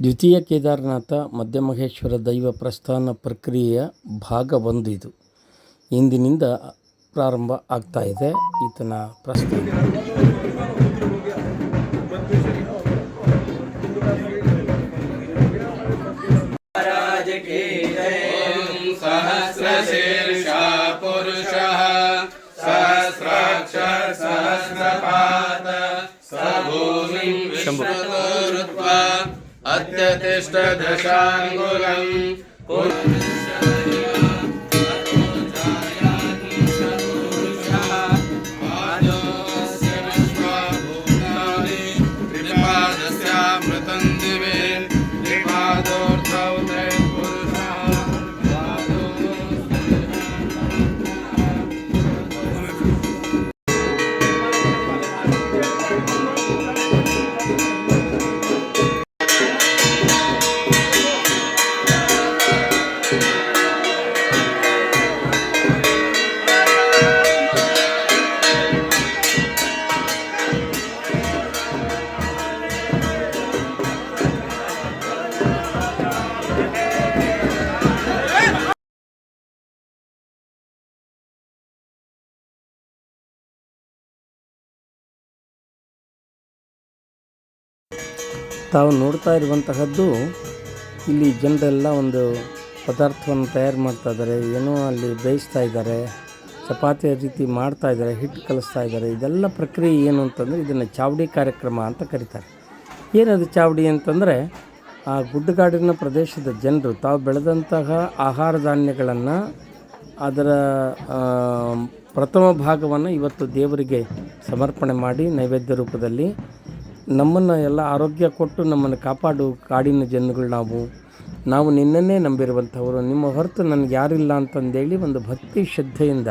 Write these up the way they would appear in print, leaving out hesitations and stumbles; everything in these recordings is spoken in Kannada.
ದ್ವಿತೀಯ ಕೇದಾರನಾಥ ಮಧ್ಯಮಹೇಶ್ವರ ದೈವ ಪ್ರಸ್ಥಾನ ಪ್ರಕ್ರಿಯೆಯ ಭಾಗ 1 ಇದು ಇಂದಿನಿಂದ ಪ್ರಾರಂಭ ಆಗ್ತಾ ಇದೆ ಈತನ ಪ್ರಸ್ಥಾನ. सहस्रशीर्षा पुरुषः सहस्राक्ष सहस्रपाद स भूमिं विश्वतोरुत्वा अत्यतिष्ठ दशाङ्गुलम् ತಾವು ನೋಡ್ತಾ ಇರುವಂತಹದ್ದು ಇಲ್ಲಿ ಜನರೆಲ್ಲ ಒಂದು ಪದಾರ್ಥವನ್ನು ತಯಾರು ಮಾಡ್ತಾ ಇದ್ದಾರೆ, ಏನೋ ಅಲ್ಲಿ ಬೇಯಿಸ್ತಾ ಇದ್ದಾರೆ, ಚಪಾತಿ ರೀತಿ ಮಾಡ್ತಾ ಇದ್ದಾರೆ, ಹಿಟ್ಟು ಕಲಿಸ್ತಾ ಇದ್ದಾರೆ. ಇದೆಲ್ಲ ಪ್ರಕ್ರಿಯೆ ಏನು ಅಂತಂದರೆ ಇದನ್ನು ಚಾವಡಿ ಕಾರ್ಯಕ್ರಮ ಅಂತ ಕರೀತಾರೆ. ಏನದು ಚಾವಡಿ ಅಂತಂದರೆ ಆ ಗುಡ್ಡಗಾಡಿನ ಪ್ರದೇಶದ ಜನರು ತಾವು ಬೆಳೆದಂತಹ ಆಹಾರ ಧಾನ್ಯಗಳನ್ನು ಅದರ ಪ್ರಥಮ ಭಾಗವನ್ನು ಇವತ್ತು ದೇವರಿಗೆ ಸಮರ್ಪಣೆ ಮಾಡಿ ನೈವೇದ್ಯ ರೂಪದಲ್ಲಿ ನಮ್ಮನ್ನು ಎಲ್ಲ ಆರೋಗ್ಯ ಕೊಟ್ಟು ನಮ್ಮನ್ನು ಕಾಪಾಡು ಕಾಡಿನ ಜನಗಳು ನಾವು ನಿನ್ನನ್ನೇ ನಂಬಿರುವಂಥವರು, ನಿಮ್ಮ ಹೊರತು ನನಗೆ ಯಾರಿಲ್ಲ ಅಂತಂದೇಳಿ ಒಂದು ಭಕ್ತಿ ಶ್ರದ್ಧೆಯಿಂದ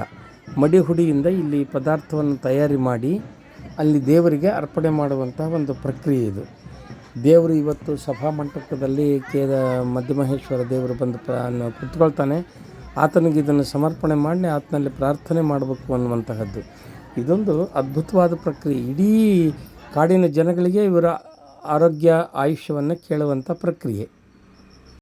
ಮಡಿಹುಡಿಯಿಂದ ಇಲ್ಲಿ ಪದಾರ್ಥವನ್ನು ತಯಾರಿ ಮಾಡಿ ಅಲ್ಲಿ ದೇವರಿಗೆ ಅರ್ಪಣೆ ಮಾಡುವಂಥ ಒಂದು ಪ್ರಕ್ರಿಯೆ ಇದು. ದೇವರು ಇವತ್ತು ಸಭಾಮಂಟಪದಲ್ಲಿ ಮಧ್ಯಮಹೇಶ್ವರ ದೇವರು ಬಂದು ಕುತ್ಕೊಳ್ತಾನೆ. ಆತನಿಗೆ ಇದನ್ನು ಸಮರ್ಪಣೆ ಮಾಡಿ ಆತನಲ್ಲಿ ಪ್ರಾರ್ಥನೆ ಮಾಡಬೇಕು ಅನ್ನುವಂತಹದ್ದು ಇದೊಂದು ಅದ್ಭುತವಾದ ಪ್ರಕ್ರಿಯೆ. ಇಡೀ ಕಾಡಿನ ಜನಗಳಿಗೆ ಇವರ ಆರೋಗ್ಯ ಆಯುಷ್ಯವನ್ನು ಕೇಳುವಂಥ ಪ್ರಕ್ರಿಯೆ.